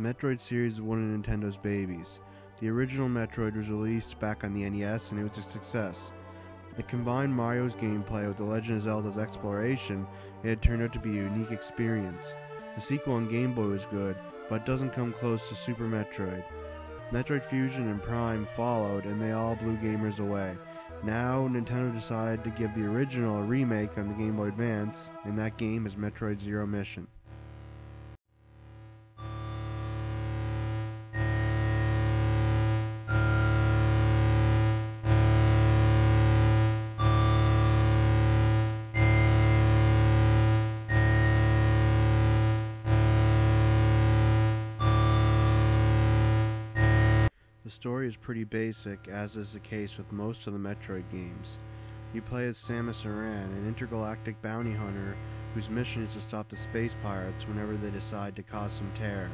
The Metroid series is one of Nintendo's babies. The original Metroid was released back on the NES and it was a success. It combined Mario's gameplay with The Legend of Zelda's exploration. It had turned out to be a unique experience. The sequel on Game Boy was good, but doesn't come close to Super Metroid. Metroid Fusion and Prime followed and they all blew gamers away. Now, Nintendo decided to give the original a remake on the Game Boy Advance, and that game is Metroid Zero Mission. The story is pretty basic, as is the case with most of the Metroid games. You play as Samus Aran, an intergalactic bounty hunter whose mission is to stop the space pirates whenever they decide to cause some terror.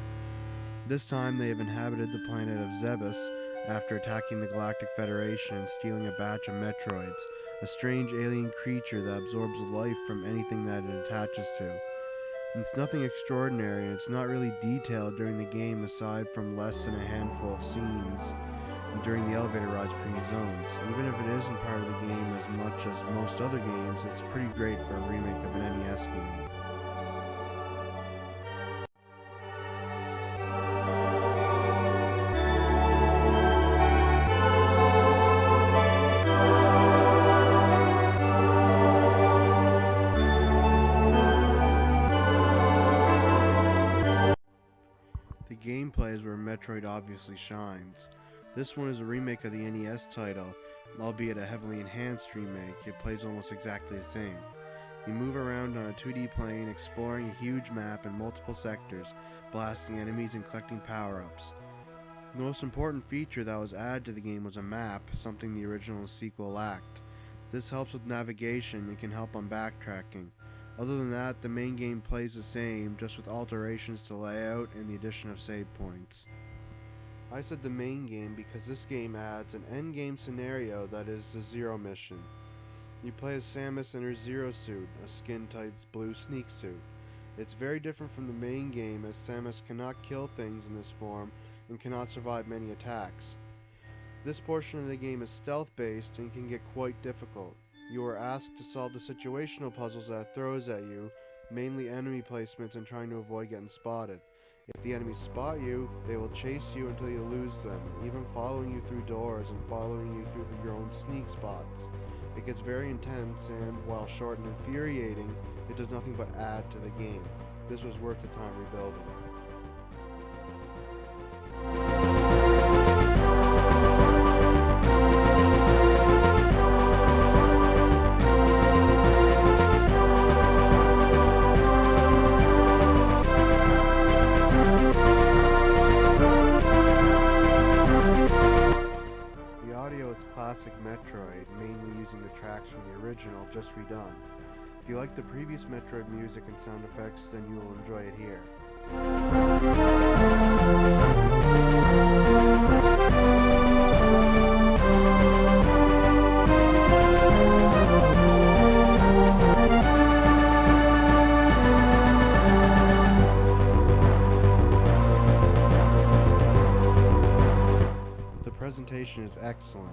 This time they have inhabited the planet of Zebes after attacking the Galactic Federation and stealing a batch of Metroids, a strange alien creature that absorbs life from anything that it attaches to. It's nothing extraordinary, and it's not really detailed during the game aside from less than a handful of scenes during the elevator rides between zones. Even if it isn't part of the game as much as most other games, it's pretty great for a remake of an NES game. The gameplay is where Metroid obviously shines. This one is a remake of the NES title, albeit a heavily enhanced remake. It plays almost exactly the same. You move around on a 2D plane, exploring a huge map in multiple sectors, blasting enemies and collecting power-ups. The most important feature that was added to the game was a map, something the original sequel lacked. This helps with navigation and can help on backtracking. Other than that, the main game plays the same, just with alterations to layout and the addition of save points. I said the main game because this game adds an endgame scenario that is the Zero Mission. You play as Samus in her Zero suit, a skin-type blue sneak suit. It's very different from the main game as Samus cannot kill things in this form and cannot survive many attacks. This portion of the game is stealth-based and can get quite difficult. You are asked to solve the situational puzzles that it throws at you, mainly enemy placements and trying to avoid getting spotted. If the enemies spot you, they will chase you until you lose them, even following you through doors and following you through your own sneak spots. It gets very intense and, while short and infuriating, it does nothing but add to the game. This was worth the time rebuilding. Classic Metroid, mainly using the tracks from the original, just redone. If you like the previous Metroid music and sound effects, then you will enjoy it here. The presentation is excellent.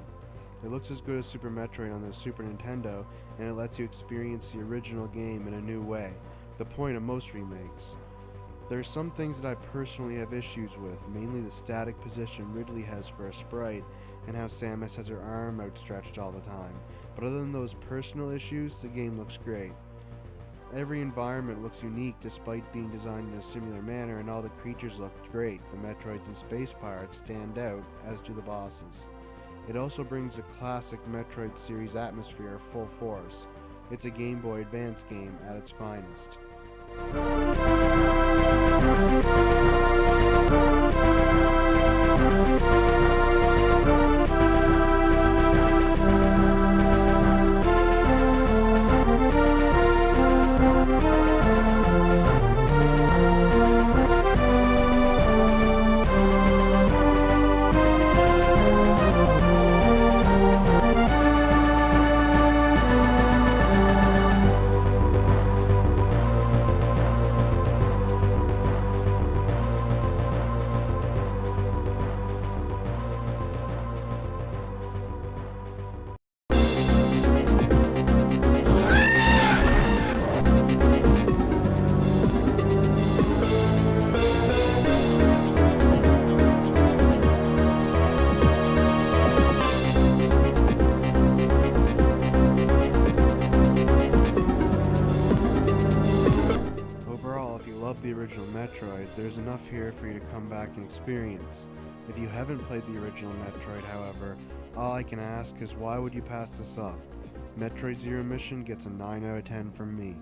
It looks as good as Super Metroid on the Super Nintendo, and it lets you experience the original game in a new way, the point of most remakes. There are some things that I personally have issues with, mainly the static position Ridley has for a sprite, and how Samus has her arm outstretched all the time. But other than those personal issues, the game looks great. Every environment looks unique despite being designed in a similar manner, and all the creatures look great. The Metroids and space pirates stand out, as do the bosses. It also brings the classic Metroid series atmosphere full force. It's a Game Boy Advance game at its finest. love the original Metroid, there's enough here for you to come back and experience. If you haven't played the original Metroid, however, all I can ask is why would you pass this up? Metroid Zero Mission gets a 9 out of 10 from me.